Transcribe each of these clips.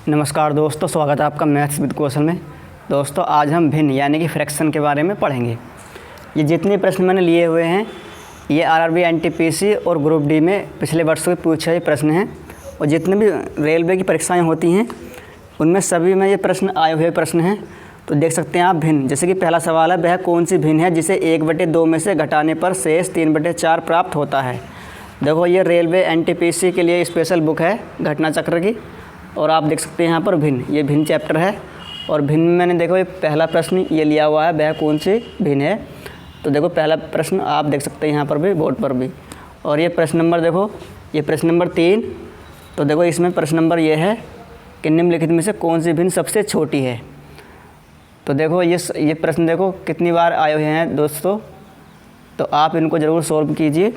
नमस्कार दोस्तों, स्वागत है आपका मैथ्स विद कौशल में। दोस्तों आज हम भिन्न यानी कि फ्रैक्शन के बारे में पढ़ेंगे। ये जितने प्रश्न मैंने लिए हुए हैं ये आरआरबी, एनटीपीसी और ग्रुप डी में पिछले वर्षों के पूछे हुए प्रश्न हैं, और जितने भी रेलवे की परीक्षाएं होती हैं उनमें सभी में ये प्रश्न आए हुए प्रश्न हैं। तो देख सकते हैं आप भिन्न, जैसे कि पहला सवाल है, वह कौन सी भिन्न है जिसे 1/2 में से घटाने पर शेष 3/4 प्राप्त होता है। देखो ये रेलवे एनटीपीसी के लिए स्पेशल बुक है घटना चक्र की, और आप देख सकते हैं यहाँ पर भिन्न, ये भिन्न चैप्टर है। और भिन्न में मैंने देखो ये पहला प्रश्न ये लिया हुआ है, वह कौन सी भिन्न है। तो देखो पहला प्रश्न आप देख सकते हैं यहाँ पर भी, बोर्ड पर भी। और ये प्रश्न नंबर देखो, ये प्रश्न नंबर 3। तो देखो इसमें प्रश्न नंबर ये है कि निम्नलिखित में से कौन सी भिन्न सबसे छोटी है। तो देखो ये प्रश्न देखो कितनी बार आए हुए हैं दोस्तों, तो आप इनको ज़रूर सॉल्व कीजिए।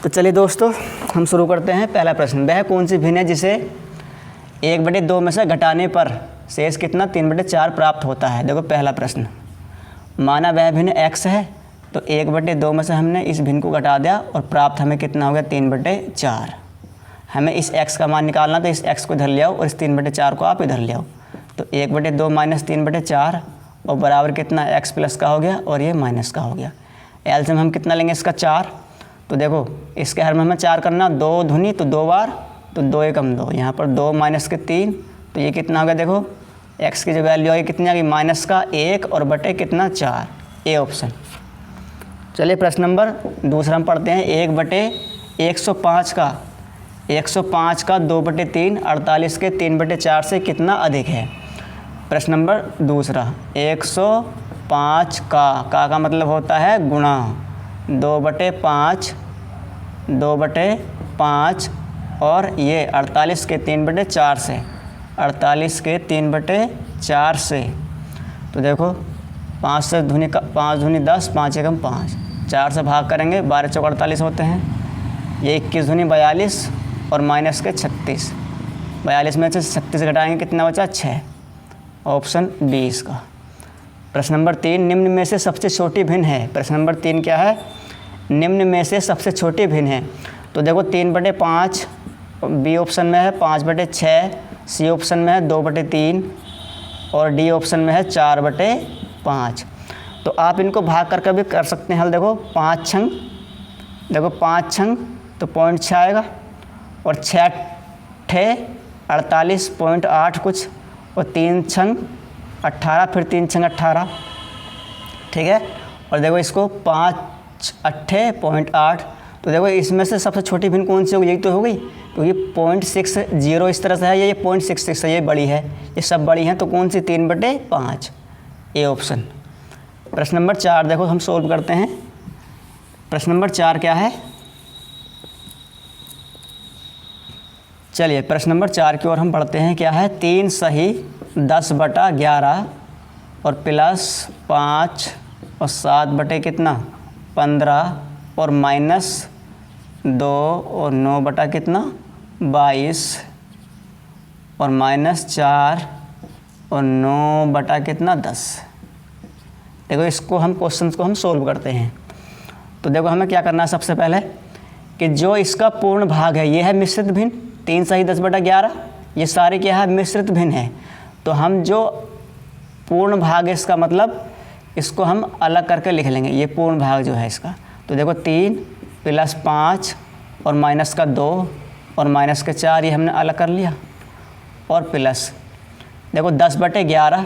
तो चलिए दोस्तों हम शुरू करते हैं। पहला प्रश्न, वह कौन सी भिन्न है जिसे 1/2 में से घटाने पर शेष कितना 3/4 प्राप्त होता है। देखो पहला प्रश्न, माना वह भिन्न x है, तो 1/2 में से हमने इस भिन्न को घटा दिया और प्राप्त हमें कितना हो गया 3/4। हमें इस x का मान निकालना, तो इस x को इधर ले आओ और इस 3/4 को आप इधर ले आओ। तो 1/2 माइनस 3/4 और बराबर कितना x प्लस का हो गया और ये माइनस का हो गया। एलसीएम हम कितना लेंगे इसका 4। तो देखो इसके हर में हमें 4 करना, 2 दूनी तो 2 बार, तो 2 एकम 2, यहाँ पर 2 माइनस के 3, तो ये कितना हो गया। देखो x की जो वैल्यू आई कितनी आ गई, माइनस का 1 और बटे कितना 4, ए ऑप्शन। चलिए प्रश्न नंबर दूसरा हम पढ़ते हैं। 1/105 का 2/3 48 के 3/4 से कितना अधिक है। प्रश्न नंबर दूसरा, 105 का मतलब होता है गुणा 2/5 और ये 48 के 3/4 से, 48 के 3/4 से। तो देखो 5 से धुनी 5 दूनी 10, 5 एकम 5, 4 से भाग करेंगे, 12 चौक 48 होते हैं। ये 21 दूनी 42 और माइनस के 36, 42 में से 36 घटाएंगे कितना बचा 6, ऑप्शन 20 का। प्रश्न नंबर 3, निम्न में से सबसे छोटी भिन्न है। प्रश्न नंबर 3 क्या है, निम्न में से सबसे छोटी भिन्न है। तो देखो 3/5 बी ऑप्शन में है, 5/6 सी ऑप्शन में है, 2/3 और डी ऑप्शन में है 4/5। तो आप इनको भाग करके भी कर सकते हैं हल। देखो 5 छंग, देखो 5 छंग तो 0.6 आएगा, और 6 ठे 48.8 कुछ, और 3 छंग 18, फिर 3 छंग 18, ठीक है। और देखो इसको 5 8 0.8, तो देखो इसमें से सबसे छोटी भिन्न कौन सी होगी, यही तो हो गई, क्योंकि 0.60 इस तरह से है, ये 0.66 है, ये बड़ी है, ये सब बड़ी हैं, तो कौन सी 3/5, ए ऑप्शन। प्रश्न नंबर 4 देखो हम सोल्व करते हैं। प्रश्न नंबर 4 क्या है, चलिए प्रश्न नंबर 4 की ओर हम बढ़ते हैं। क्या है, 3 सही 10/11 और प्लस 5 और 7 बटे कितना 15 और माइनस 2 और 9 बटा कितना 22 और माइनस 4 और 9 बटा कितना 10। देखो इसको हम क्वेश्चंस को हम सोल्व करते हैं। तो देखो हमें क्या करना है, सबसे पहले कि जो इसका पूर्ण भाग है ये है मिश्रित भिन्न, 3 सही 10/11, ये सारे क्या है मिश्रित भिन्न है। तो हम जो पूर्ण भाग है इसका मतलब इसको हम अलग करके लिख लेंगे, ये पूर्ण भाग जो है इसका। तो देखो 3 प्लस 5 और माइनस का 2 और माइनस के 4, ये हमने अलग कर लिया, और प्लस देखो 10/11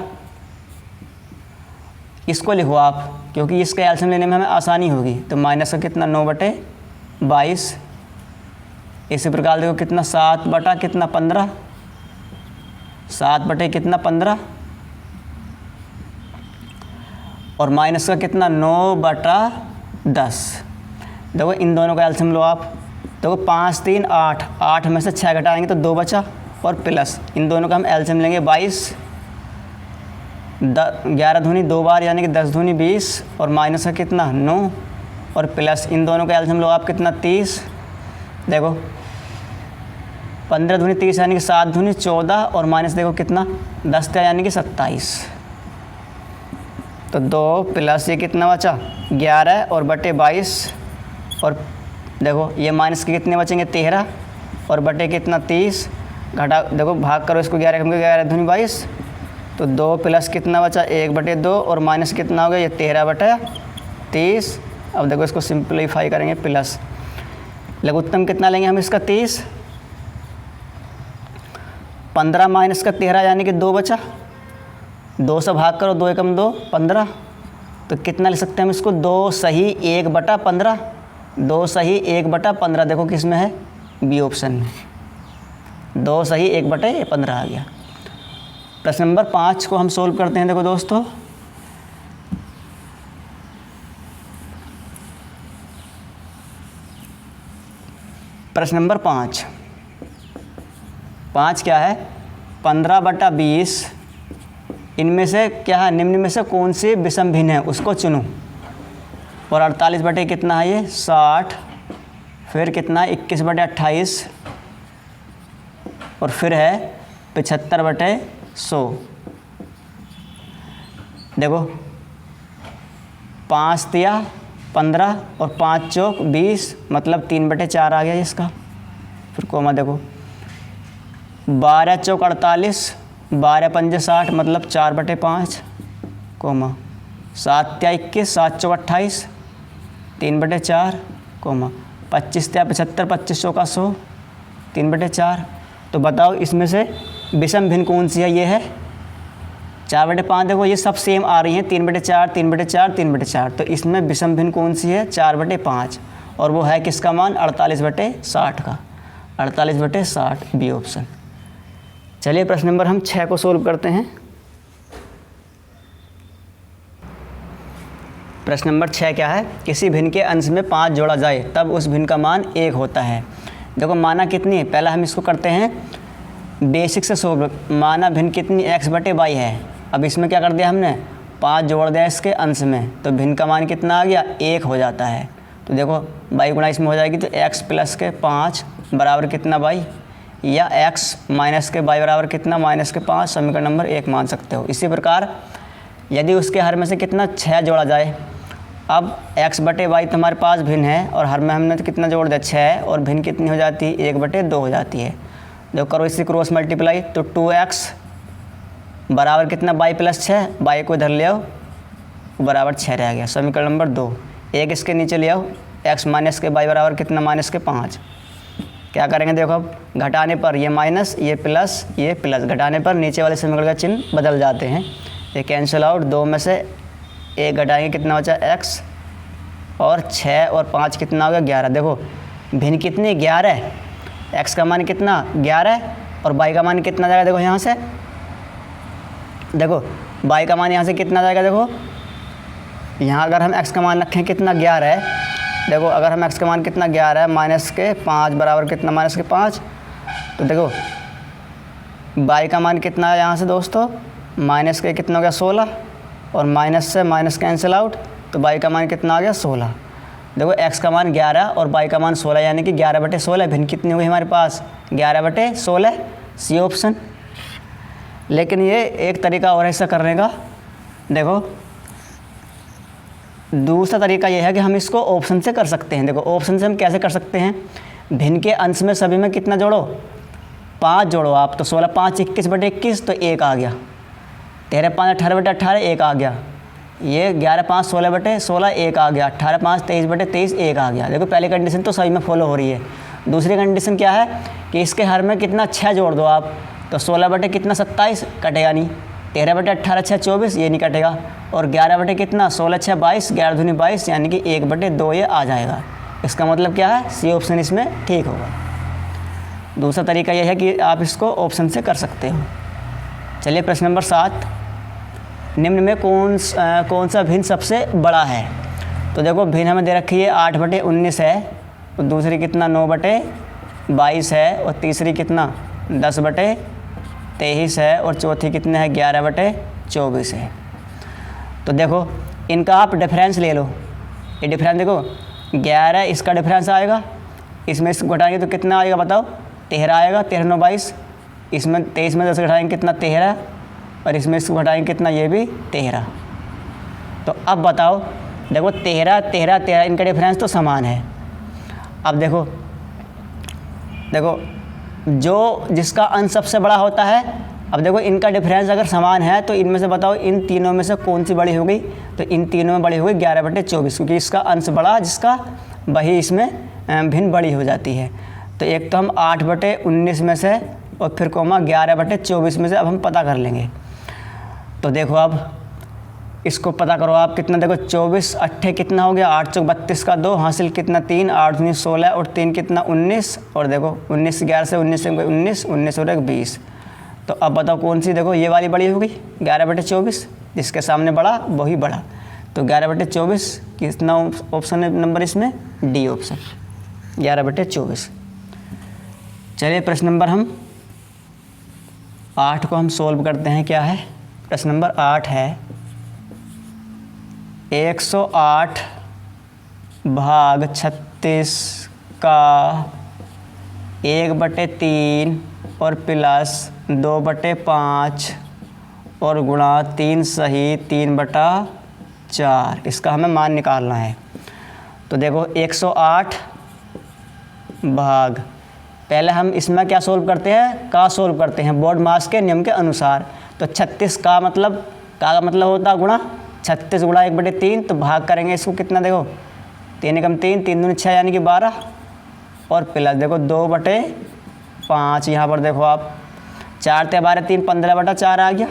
इसको लिखो आप, क्योंकि इसके एलसीएम लेने में हमें आसानी होगी। तो माइनस का कितना 9/22, इसी प्रकार देखो कितना 7 बटा कितना 15, 7 बटे कितना 15, और माइनस का कितना 9/10। देखो इन दोनों का एलसीएम लो आप, देखो 5 3 8, 8 में से 6 घटाएंगे तो 2 बचा, और प्लस इन दोनों का हम एलसीएम लेंगे 22, 11 दूनी 2 बार यानी कि 10 दूनी 20, और माइनस का कितना 9, और प्लस इन दोनों का एलसीएम लो आप कितना 30। देखो 15 दूनी 30 यानी कि 7 दूनी 14, और माइनस देखो कितना 10 था यानी कि 27। तो 2 प्लस ये कितना बचा 11 और बटे 22, और देखो ये माइनस के कितने बचेंगे 13 और बटे कितना 30, घटा, देखो भाग करो इसको 11 कम के 11 दूनी 22, तो 2 प्लस कितना बचा 1/2 और माइनस कितना हो गया ये 13/30। अब देखो इसको सिंप्लीफाई करेंगे प्लस, लघुत्तम कितना लेंगे हम इसका 30, 15 माइनस का 13 यानी कि 2 बचा, 2 से भाग करो 2 एकम 2 15, तो कितना ले सकते हैं हम इसको 2 सही 1/15, 2 सही 1/15 देखो किस में है बी ऑप्शन में, 2 सही 1/15 आ गया। प्रश्न नंबर 5 को हम सोल्व करते हैं। देखो दोस्तों प्रश्न नंबर 5 क्या है 15/20 इनमें से क्या है निम्न में से कौन सी विषम भिन्न है उसको चुनो। और 48 बटे कितना है ये 60, फिर कितना 21/28 और फिर है 75/100। देखो 5 तिया 15 और 5 चौक 20 मतलब 3/4 आ गया इसका। फिर कोमा देखो 12 चौक 48, 12 पंजे 60 मतलब 4/5 कोमा 7 तिया 21, 7 चौक 28 3/4 कोमा 25 तिया 75, 25 चौका 100 3/4। तो बताओ इसमें से विषम भिन्न कौन सी है, ये है 4/5। देखो ये सब सेम आ रही हैं 3/4 3/4 3/4, तो इसमें विषम भिन्न कौन सी है 4/5 और वो है किसका मान 48/60 का, 48/60 बी ऑप्शन। चलिए प्रश्न नंबर हम 6 को सोल्व करते हैं। प्रश्न नंबर 6 क्या है किसी भिन्न के अंश में 5 जोड़ा जाए तब उस भिन्न का मान 1 होता है। देखो माना कितनी है, पहला हम इसको करते हैं बेसिक से सोल्व। माना भिन्न कितनी x/y है। अब इसमें क्या कर दिया हमने 5 जोड़ दिया इसके अंश में, तो भिन्न का मान कितना आ गया 1 हो जाता है। तो देखो y गुणा इसमें हो जाएगी तो x प्लस के 5 बराबर कितना y, या x माइनस के y बराबर कितना -5, समीकरण नंबर 1 मान सकते हो। इसी प्रकार यदि उसके हर में से कितना 6 जोड़ा जाए, अब x/y तुम्हारे पास भिन्न है और हर में हमने तो कितना जोड़ दिया 6 और भिन्न कितनी हो जाती है 1/2 हो जाती है। देखो करो इससे क्रॉस मल्टीप्लाई, तो 2x बराबर कितना y प्लस 6, y को इधर ले आओ बराबर 6 रह गया, समीकरण नंबर 2। एक इसके नीचे ले आओ x माइनस के y बराबर कितना -5। क्या करेंगे देखो अब घटाने पर ये माइनस ये प्लस घटाने पर नीचे वाले समीकरण का चिन्ह बदल जाते हैं, ये कैंसिल आउट, 2 में से 1 घटाएंगे कितना बचा x और 6 और 5 कितना हो गया 11। देखो भिन्न कितनी 11, x का मान कितना 11 और y का मान कितना जाएगा, देखो यहाँ से देखो y का मान यहाँ से कितना जाएगा, देखो यहाँ अगर हम x का मान रखें कितना 11 है, देखो अगर हम x का मान कितना 11 है -5 बराबर कितना -5, तो देखो y का मान कितना है यहाँ से दोस्तों माइनस के कितना हो गया 16 और माइनस से माइनस कैंसिल आउट, तो y का मान कितना आ गया 16। देखो x का मान 11 और y का मान 16 यानी कि 11/16, भिन्न कितनी होगी हमारे पास 11/16 सी ऑप्शन। लेकिन ये एक तरीका और ऐसा करने का, देखो दूसरा तरीका ये है कि हम इसको ऑप्शन से कर सकते हैं। देखो ऑप्शन से हम कैसे कर सकते हैं, भिन्न के अंश में सभी में कितना जोड़ो 5 जोड़ो आप, तो 16 5 21/21 तो 1 आ गया, 13 5 18/18 1 आ गया, ये 11 5 16/16 1 आ गया, 18 5 23/23 1 आ गया। देखो पहली कंडीशन तो सही में फॉलो हो रही है। दूसरी कंडीशन क्या है कि इसके हर में कितना 6 जोड़ दो आप, तो 16/27 कटेगा नहीं, 13/18 6 24 ये नहीं कटेगा, और 11 कितना 16 6 22 11 दूनी 22 यानी कि 1/2 ये आ जाएगा। इसका मतलब क्या है सी ऑप्शन इसमें ठीक होगा। दूसरा तरीका यह है कि आप इसको ऑप्शन से कर सकते हो। चलिए प्रश्न नंबर 7, निम्न में कौन सा भिन्न सबसे बड़ा है। तो देखो भिन्न हमें दे रखी है 8/19 है, और दूसरी कितना 9/22 है, और तीसरी कितना 10/23 है, और चौथी कितना है 11/24 है। तो देखो इनका आप डिफरेंस ले लो, ये डिफरेंस देखो 11 इसका डिफरेंस आएगा, इसमें इसको घटाएंगे तो कितना आएगा बताओ 13 आएगा, 13 9 22, इसमें 23 में 10 घटाएंगे कितना 13, और इसमें इसको घटाएंगे कितना ये भी 13। तो अब बताओ देखो 13 13 13 इनका डिफरेंस तो समान है। अब देखो जो जिसका अंश सबसे बड़ा होता है, अब देखो इनका डिफरेंस अगर समान है तो इनमें से बताओ इन तीनों में से कौन सी बड़ी हो गई, तो इन तीनों में बड़ी हो गई 11/24, क्योंकि इसका अंश बड़ा जिसका वही इसमें भिन्न बड़ी हो जाती है। तो एक तो हम 8/19 में से और फिर कोमा 11/24 में से अब हम पता कर लेंगे। तो देखो अब इसको पता करो आप, कितना देखो 24 अट्ठे कितना हो गया, 8 चौक 32 का 2 हासिल कितना 3, 8 दूनी 16 और 3 कितना 19, और देखो 19 11 से 19 से 19 19 और 1 20। तो अब बताओ कौन सी, देखो ये वाली बड़ी हो गई 11/24, जिसके सामने बड़ा वही बड़ा। तो 11/24 कितना ऑप्शन है नंबर इसमें, डी ऑप्शन 11/24। चलिए प्रश्न नंबर हम 8 को हम सोल्व करते हैं। क्या है प्रश्न नंबर 8 है 108 भाग 36 का 1/3 और प्लस 2/5 और गुणा 3 सही 3/4, इसका हमें मान निकालना है। तो देखो 108 भाग, पहले हम इसमें क्या सोल्व करते हैं, का सोल्व करते हैं बोर्ड मास के नियम के अनुसार। तो 36 का मतलब होता है गुणा 36 गुणा 1/3, तो भाग करेंगे इसको कितना, देखो 3 एकम 3 3 दूनी 6 यानी कि 12 और प्लस देखो 2/5, यहाँ पर देखो आप 4 ते 12 3 15/4 आ गया,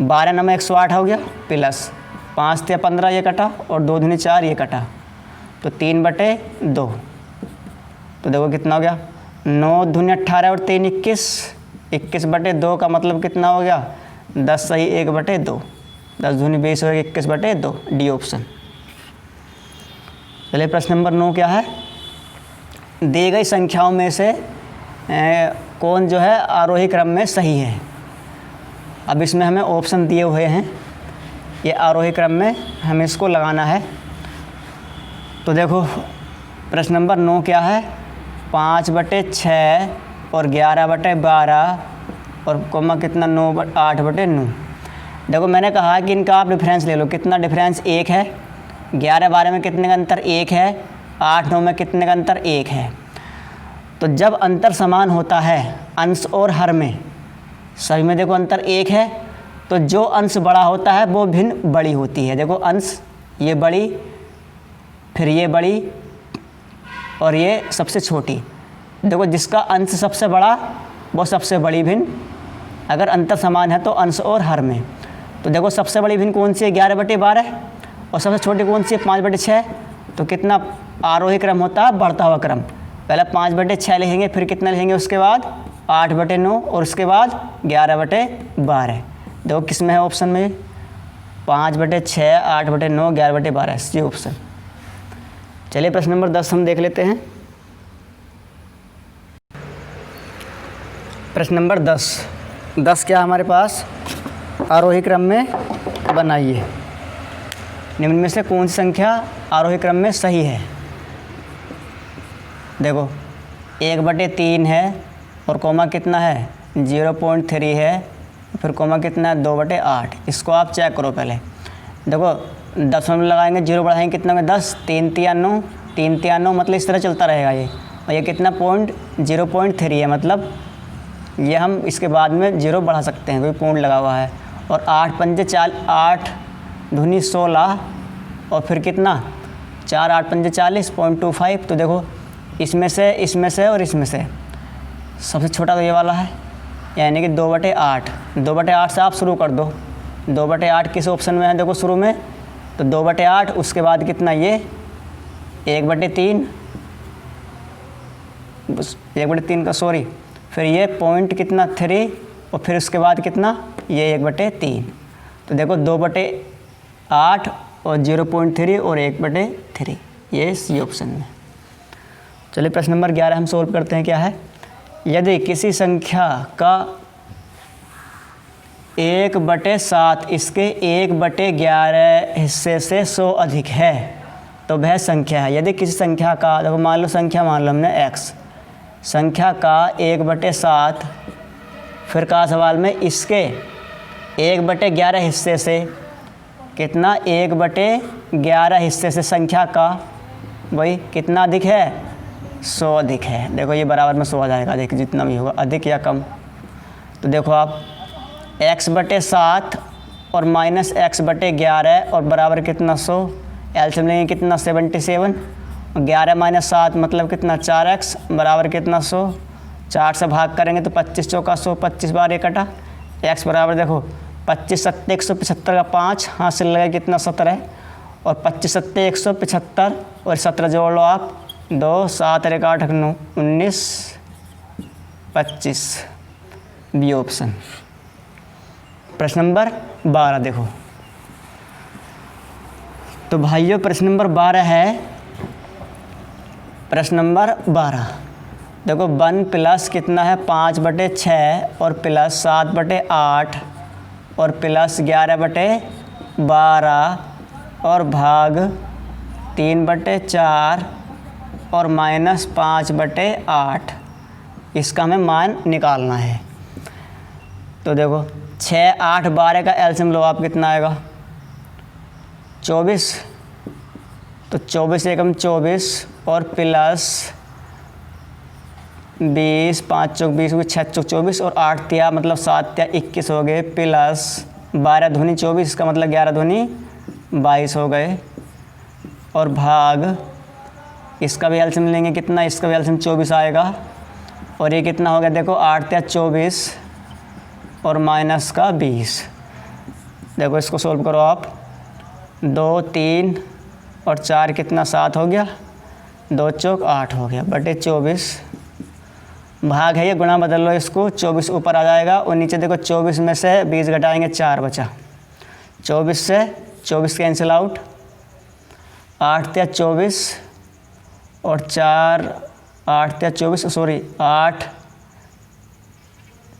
12 नंबर 108 हो गया, प्लस 5 ते 15 ये कटा और 2 दूनी 4 ये कटा, तो 3/2। तो देखो कितना हो गया 9 दूनी 18 और 3 21, 21/2 का मतलब कितना हो गया 10 सही 1/2, 10 दूनी 20 और 21/2, डी ऑप्शन। चलिए प्रश्न नंबर 9 क्या है, दी गई संख्याओं में से कौन जो है आरोही क्रम में सही है। अब इसमें हमें ऑप्शन दिए हुए हैं, ये आरोही क्रम में हमें इसको लगाना है। तो देखो प्रश्न नंबर 9 क्या है 5/6 और 11/12 और कोमा कितना 8/9। देखो मैंने कहा कि इनका आप डिफरेंस ले लो, कितना डिफरेंस 1 है, 11-12 में कितने का अंतर 1 है, 8-9 में कितने का अंतर 1 है। तो जब अंतर समान होता है अंश और हर में, सभी में देखो अंतर 1 है, तो जो अंश बड़ा होता है वो भिन्न बड़ी होती है। देखो अंश ये बड़ी, फिर ये बड़ी और ये सबसे छोटी। देखो जिसका अंश सबसे बड़ा वो सबसे बड़ी भिन्न, अगर अंतर समान है तो अंश और हर में। तो देखो सबसे बड़ी भिन्न कौन सी है 11/12 और सबसे छोटी कौन सी है 5/6। तो कितना आरोही क्रम होता है बढ़ता हुआ क्रम, पहले 5/6 लिखेंगे, फिर कितना लिखेंगे उसके बाद 8/9 और उसके बाद 11/12। देखो किस में है ऑप्शन में 5/6 8/9 11/12, सी ऑप्शन। चलिए प्रश्न नंबर 10 हम देख लेते हैं। प्रश्न नंबर 10 क्या हमारे पास, आरोही क्रम में बनाइए, निम्न में से कौन सी संख्या आरोही क्रम में सही है। देखो 1/3 है और कोमा कितना है 0.3 है, फिर कोमा कितना है 2/8। इसको आप चेक करो पहले। देखो 10 में लगाएंगे 0 बढ़ाएंगे कितना में 10, 3 तिया 9, 3 तिया 9, मतलब इस तरह चलता रहेगा ये। और ये कितना 0.3 है, मतलब ये हम इसके बाद में 0 बढ़ा सकते हैं, कोई पॉइंट लगा हुआ है। और 8 पंजे 4, 8 दूनी 16 और फिर कितना 4 8 पंजे 40.25। तो देखो इसमें से और इसमें से सबसे छोटा तो ये वाला है, यानी कि 2/8। 2/8 से आप शुरू कर दो, 2/8 किस ऑप्शन में है देखो शुरू में, तो 2/8, उसके बाद कितना ये 1/3, 1/3 का सॉरी, फिर ये पॉइंट कितना 3 और फिर उसके बाद कितना ये 1/3। तो देखो 2/8 और 0.3 और 1/3, ये सी ऑप्शन में। चलिए प्रश्न नंबर 11 हम सोल्व करते हैं। क्या है, यदि किसी संख्या का 1/7 इसके 1/11 हिस्से से 100 अधिक है तो वह संख्या है। यदि किसी संख्या का, देखो मान लो संख्या मान लो हमने x, संख्या का 1/7, फिर कहा सवाल में इसके 1/11 हिस्से से कितना 1/11 हिस्से से संख्या का वही कितना अधिक है 100 अधिक है। देखो ये बराबर में 100 आ जाएगा, देखिए जितना भी होगा अधिक या कम। तो देखो आप x/7 और माइनस x/11 और बराबर कितना 100, एलसीएम लेंगे कितना 77, 11 - 7 मतलब कितना 4x बराबर कितना 100, 4 से भाग करेंगे तो 25 चौका 100, 25 बार 1 कटा, x बराबर देखो 25 सत्ते 175 का 5 हाथ से लगे कितना 17 और 25 सत्ते 175 और 17 जोड़ लो आप 2, 7 और 1 8 9 19 25 बी ऑप्शन। प्रश्न नंबर 12 देखो, तो भाइयों प्रश्न नंबर 12 है, प्रश्न नंबर 12 देखो 1 प्लस कितना है 5/6 और प्लस 7/8 और प्लस 11/12 और भाग 3/4 और माइनस 5/8, इसका हमें मान निकालना है। तो देखो 6, 8, 12 का एलसीएम लो आप कितना आएगा 24, तो 24 एकम 24 और प्लस 20, 5 चौक 20 हुई, 6 चौक 24 और 8 तिया मतलब 7 तिया 21 हो गए, प्लस 12 दूनी 24 इसका मतलब 11 दूनी 22 हो गए और भाग इसका भी एलसीएम लेंगे कितना, इसका भी एलसीएम 24 आएगा और ये कितना हो गया देखो 8 तिया 24 और माइनस का 20। देखो इसको सोल्व करो आप, 2, 3 और 4 कितना 7 हो गया, 2 चौक 8 हो गया बटे 24, भाग है ये गुणा बदल लो इसको, 24 ऊपर आ जाएगा और नीचे देखो 24 में से 20 घटाएंगे 4 बचा, 24 से 24 कैंसिल आउट, 8 तिया 24 और 4 8 तिया 24 सॉरी 8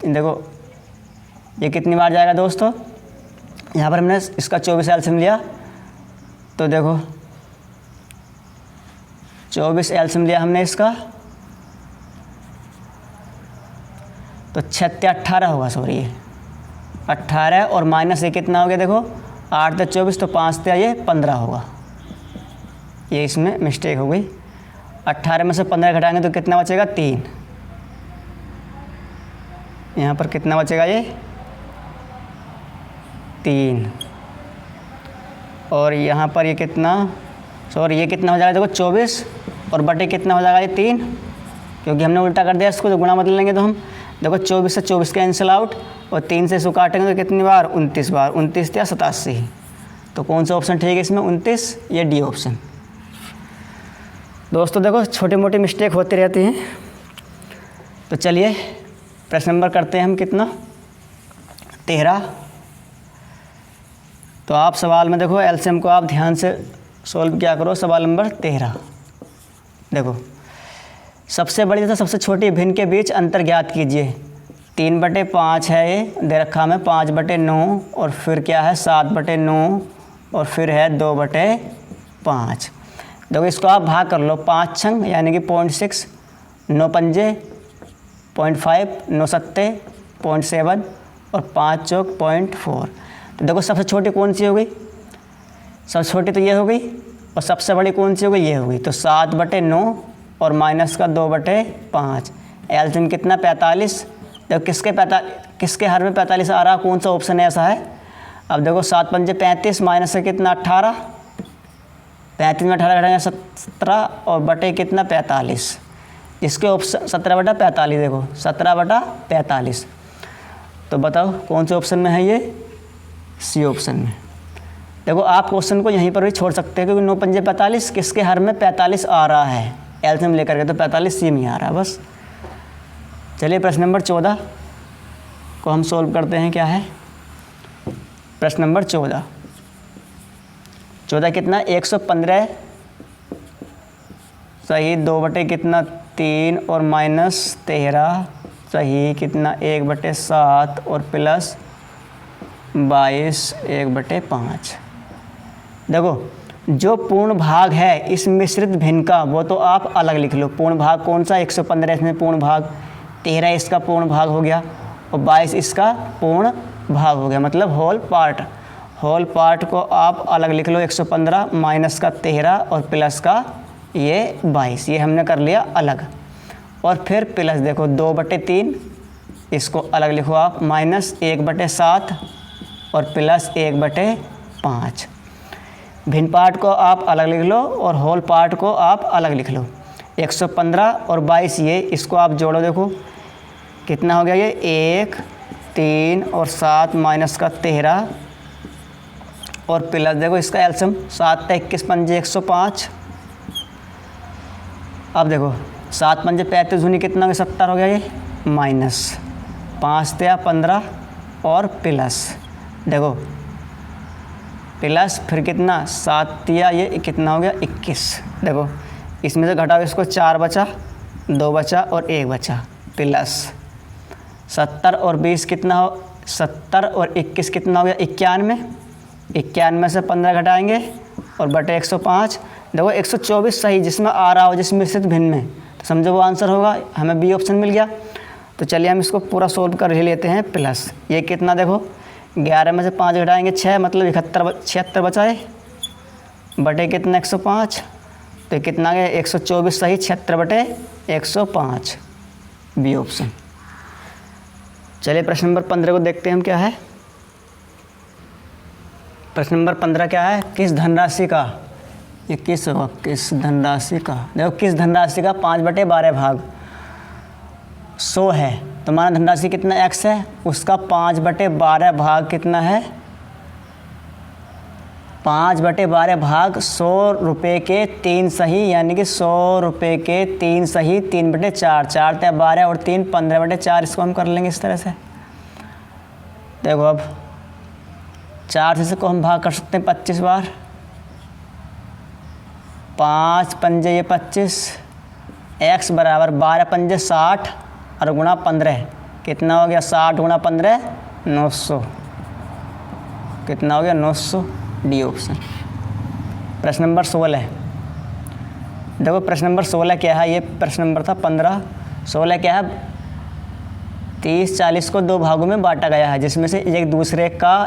देखो ये कितनी बार जाएगा दोस्तों, यहाँ पर हमने इसका 24 एलसीएम लिया तो देखो 24 एलसीएम लिया हमने इसका तो 6 तिया 18 होगा, सॉरी ये 18 और माइनस ये कितना हो गया देखो 8 तिया 24 तो 5 तिया ये 15 होगा, ये इसमें मिस्टेक हो गई। 18 में से 15 घटाएंगे तो कितना बचेगा 3, यहाँ पर कितना बचेगा ये 3 और यहाँ पर ये कितना सॉरी ये कितना हो जाएगा देखो 24 और बटे कितना हो जाएगा ये 3, क्योंकि हमने उल्टा कर दिया इसको, तो गुणा बदल लेंगे तो हम देखो 24 से 24 कैंसिल आउट और 3 से इसको काटेंगे तो कितनी बार 29 बार, 29 या 87, तो कौन सा ऑप्शन ठीक है इसमें 29, ये डी ऑप्शन। दोस्तों देखो छोटी मोटी मिस्टेक होती रहती हैं, तो चलिए प्रश्न नंबर करते हैं हम कितना 13। तो आप सवाल में देखो एलसीएम को आप ध्यान से सॉल्व किया करो। सवाल नंबर 13 देखो, सबसे बड़ी तथा सबसे छोटी भिन्न के बीच अंतर ज्ञात कीजिए। 3/5 है ये दे रखा हमें, 5/9 और फिर क्या है 7/9 और फिर है 2/5। देखो इसको आप भाग कर लो, 5 छंग यानी कि 0.6, 9 पंजे 0.5, 9 सत्ते 0.7 और 5 चौक 0.4। तो देखो सबसे छोटी कौन सी हो गई, सबसे छोटी तो ये हो गई और सबसे बड़ी कौन सी हो गई, ये हो गई। तो 7/9 और माइनस का 2/5, एलसीएम कितना 45। देखो किसके हर में 45 आ रहा, कौन सा ऑप्शन ऐसा है। अब देखो 7 पंजे 35 माइनस से कितना 18, 35 में 18 घटाएंगे 17 और बटे कितना 45, इसके ऑप्शन 17/45 देखो 17/45। तो बताओ कौन से ऑप्शन में है ये, सी ऑप्शन में। देखो आप क्वेश्चन को यहीं पर भी छोड़ सकते हैं क्योंकि 9 पंजे 45 किसके हर में 45 आ रहा है, एलसीएम लेकर के तो 45 सी में आ रहा है बस। चलिए प्रश्न नंबर 14 को हम सोल्व करते हैं। क्या है प्रश्न नंबर 14 कितना 115 सही, 2 कितना 3 और माइनस 13 सही कितना 1/7 और प्लस 22 1/5। देखो जो पूर्ण भाग है इस मिश्रित भिन्न का वो तो आप अलग लिख लो। पूर्ण भाग कौन सा 115 इसमें पूर्ण भाग, 13 इसका पूर्ण भाग हो गया और 22 इसका पूर्ण भाग हो गया, मतलब होल पार्ट। होल पार्ट को आप अलग लिख लो, 115 माइनस का 13 और प्लस का ये 22, ये हमने कर लिया अलग। और फिर प्लस देखो 2/3, इसको अलग लिखो आप, -1/7 और प्लस 1/5। भिन्न पार्ट को आप अलग लिख लो और होल पार्ट को आप अलग लिख लो। 115 और 22, ये इसको आप जोड़ो, देखो कितना हो गया ये 1, 3 और 7 माइनस का 13 और प्लस देखो इसका एल्सियम 7 × 21 पंजे 105। अब देखो 7 पंजे 35 दूनी कितना हो गया 70 हो गया, ये माइनस 5 × 15 और प्लस देखो प्लस फिर कितना 7 ये कितना हो गया 21। देखो इसमें से घटाओ इसको, 4 बचा, 2 बचा और 1 बचा, प्लस 70 और 20 कितना हो, 70 और 21 कितना हो गया 91। 91 से 15 घटाएंगे और बटे 105। देखो 124 सही जिसमें आ रहा हो, जिसमें स्थित भिन्न में, तो समझो वो आंसर होगा। हमें बी ऑप्शन मिल गया। तो चलिए हम इसको पूरा सोल्व कर ही लेते हैं। प्लस ये कितना देखो 11 में से 5 घटाएंगे 6, मतलब 76 बचाए, बटे कितना 105, तो कितना गया 124 सही, 76/105 बी ऑप्शन। चलिए प्रश्न नंबर 15 को देखते हैं हम क्या है। प्रश्न नंबर 15 क्या है, किस धनराशि का, ये किस होगा, किस धनराशि का, देखो किस धनराशि का 5/12 भाग 100 है, तो हमारा धनराशि कितना x है, उसका 5/12 भाग कितना है 5/12 भाग 100 रुपये के 3 सही, यानी कि 100 रुपये के 3 सही 3/4, 4 × 12 और 3 15/4। इसको हम कर लेंगे इस तरह से। देखो अब 4 से इसको हम भाग कर सकते हैं 25 बार, 5 पंजे ये 25, x बराबर 12 पंजे 60 और गुणा 15 कितना हो गया 60 गुणा 15 900, कितना हो गया 900 डी ऑप्शन। प्रश्न नंबर 16, देखो प्रश्न नंबर 16 क्या है, ये प्रश्न नंबर था 15। 16 क्या है, 30-40 को 2 भागों में बांटा गया है, जिसमें से एक दूसरे का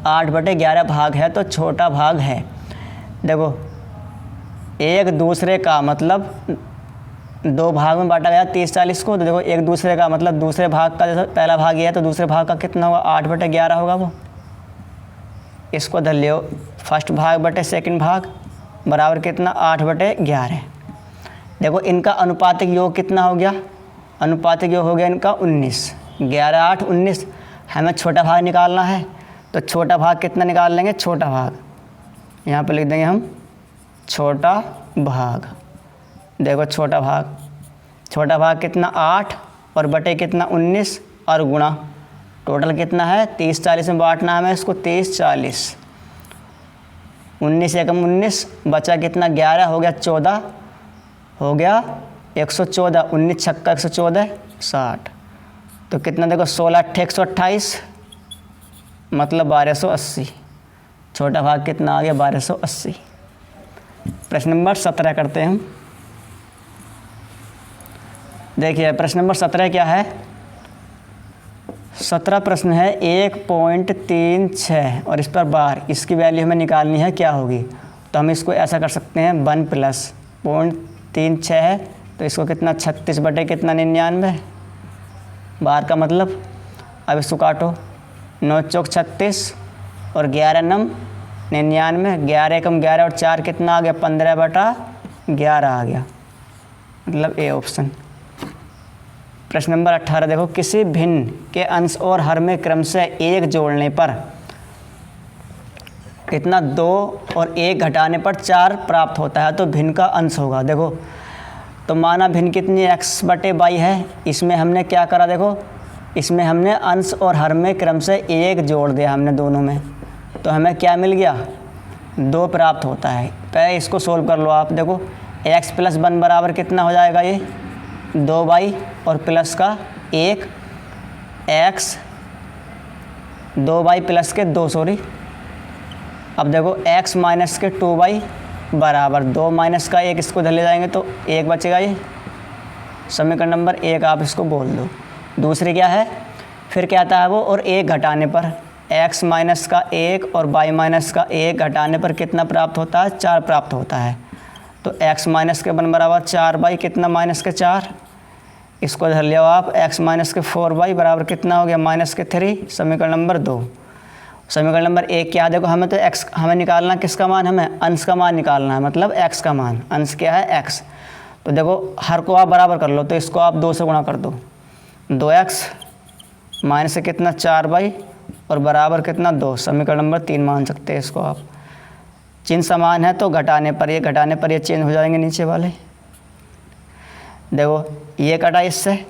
8/11 भाग है, तो छोटा भाग है। देखो एक दूसरे का मतलब 2 भाग में बांटा गया 30-40 को, तो देखो एक दूसरे का मतलब दूसरे भाग का, जैसे पहला भाग ये है तो दूसरे भाग का कितना होगा 8/11 होगा वो। इसको धर लियो फर्स्ट भाग बटे सेकंड भाग बराबर कितना 8/11। देखो इनका अनुपातिक योग कितना हो गया, अनुपातिक योग हो गया इनका 19, 11 8 19। हमें छोटा भाग निकालना है, तो छोटा भाग कितना निकाल लेंगे, छोटा भाग यहाँ पर लिख देंगे हम छोटा भाग। देखो छोटा भाग कितना 8 और बटे कितना 19 और गुणा टोटल कितना है 30-40 में बांटना है हमें इसको 30-40, 19 एकम 19 बचा कितना 11 हो गया 14, हो गया 114, 19 छक्का 114 60, तो कितना देखो 16 8 128 मतलब 1280। छोटा भाग कितना आ गया 1280। प्रश्न नंबर 17 करते हैं हम। देखिए प्रश्न नंबर 17 क्या है, 17 प्रश्न है 1.36 और इस पर बार, इसकी वैल्यू हमें निकालनी है क्या होगी। तो हम इसको ऐसा कर सकते हैं 1 + 0.36 है, तो इसको कितना 36 बटे कितना 99 बार का मतलब। अब इसको काटो 9 चौक 36 और 11 नम 99, 11 एकम 11 और 4 कितना आ गया 15/11 आ गया, मतलब ए ऑप्शन। प्रश्न नंबर 18 देखो, किसी भिन्न के अंश और हर में क्रमशः 1 जोड़ने पर कितना 2 और 1 घटाने पर 4 प्राप्त होता है, तो भिन्न का अंश होगा। देखो तो माना भिन्न कितनी x/y है, इसमें हमने क्या करा, देखो इसमें हमने अंश और हर में क्रमशः 1 जोड़ दिया हमने दोनों में, तो हमें क्या मिल गया 2 प्राप्त होता है। पहले इसको सोल्व कर लो आप। देखो x + 1 बराबर कितना हो जाएगा, ये 2y और प्लस का 1 x 2y प्लस के 2 सॉरी। अब देखो x माइनस के 2y बराबर 2 माइनस का 1, इसको धर ले जाएंगे तो 1 बचेगा, ये समीकरण नंबर 1 आप इसको बोल दो। दूसरी क्या है, फिर क्या आता है वो, और 1 घटाने पर x - का 1 और y - का 1 घटाने पर कितना प्राप्त होता है 4 प्राप्त होता है। तो x माइनस के 1 बराबर 4 कितना माइनस के 4, इसको धर लिया आप x माइनस के 4 बराबर कितना हो गया माइनस के 3। समीकरण नंबर 2। समीकरण नंबर 1 क्या, देखो हमें तो x हमें निकालना किसका मान, हमें अंश का मान निकालना है, मतलब x का मान, अंश क्या है x। तो देखो हर को आप बराबर कर लो, तो इसको आप 2 से गुणा कर दो, 2x माइनस से कितना 4 और बराबर कितना 2। समीकरण नंबर 3 मान सकते हैं इसको आप। चिन्ह समान है तो घटाने पर ये चेंज हो जाएंगे नीचे वाले। देखो ये कटा इससे,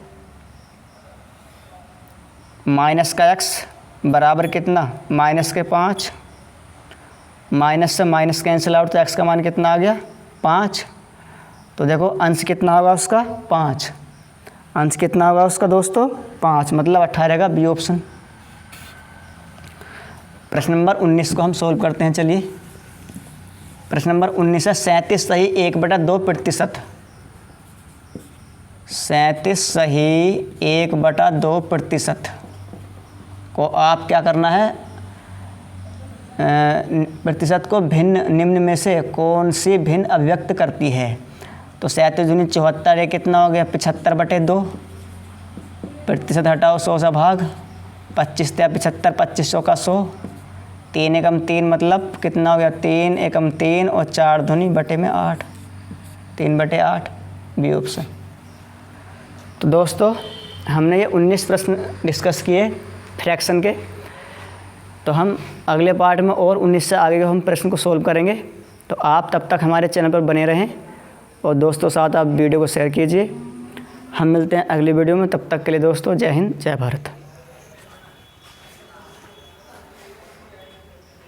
माइनस का x बराबर कितना माइनस के 5, माइनस से माइनस कैंसिल आउट, तो x का मान कितना आ गया 5। तो देखो अंश कितना होगा उसका 5, अंश कितना होगा उसका दोस्तों 5, मतलब 18 का बी ऑप्शन। प्रश्न नंबर 19 को हम सोल्व करते हैं। चलिए प्रश्न नंबर 19 है 37 सही 1/2%। 37 सही 1/2% को आप क्या करना है, प्रतिशत को भिन्न निम्न में से कौन सी भिन्न अभिव्यक्त करती है। तो 37 दूनी 74, ये कितना हो गया 75/2, प्रतिशत हटाओ 100 से भाग, 25 या 75, 2500 का 100, 3 एकम 3 मतलब कितना हो गया 3 एकम 3 और 4 दूनी बटे में 8, 3/8 बी ऑप्शन। तो दोस्तों हमने ये 19 प्रश्न डिस्कस किए फ्रैक्शन के। तो हम अगले पार्ट में और 19 से आगे हम प्रश्न को सोल्व करेंगे। तो आप तब तक हमारे चैनल पर बने रहें और दोस्तों साथ आप वीडियो को शेयर कीजिए। हम मिलते हैं अगली वीडियो में, तब तक के लिए दोस्तों जय हिंद जय भारत।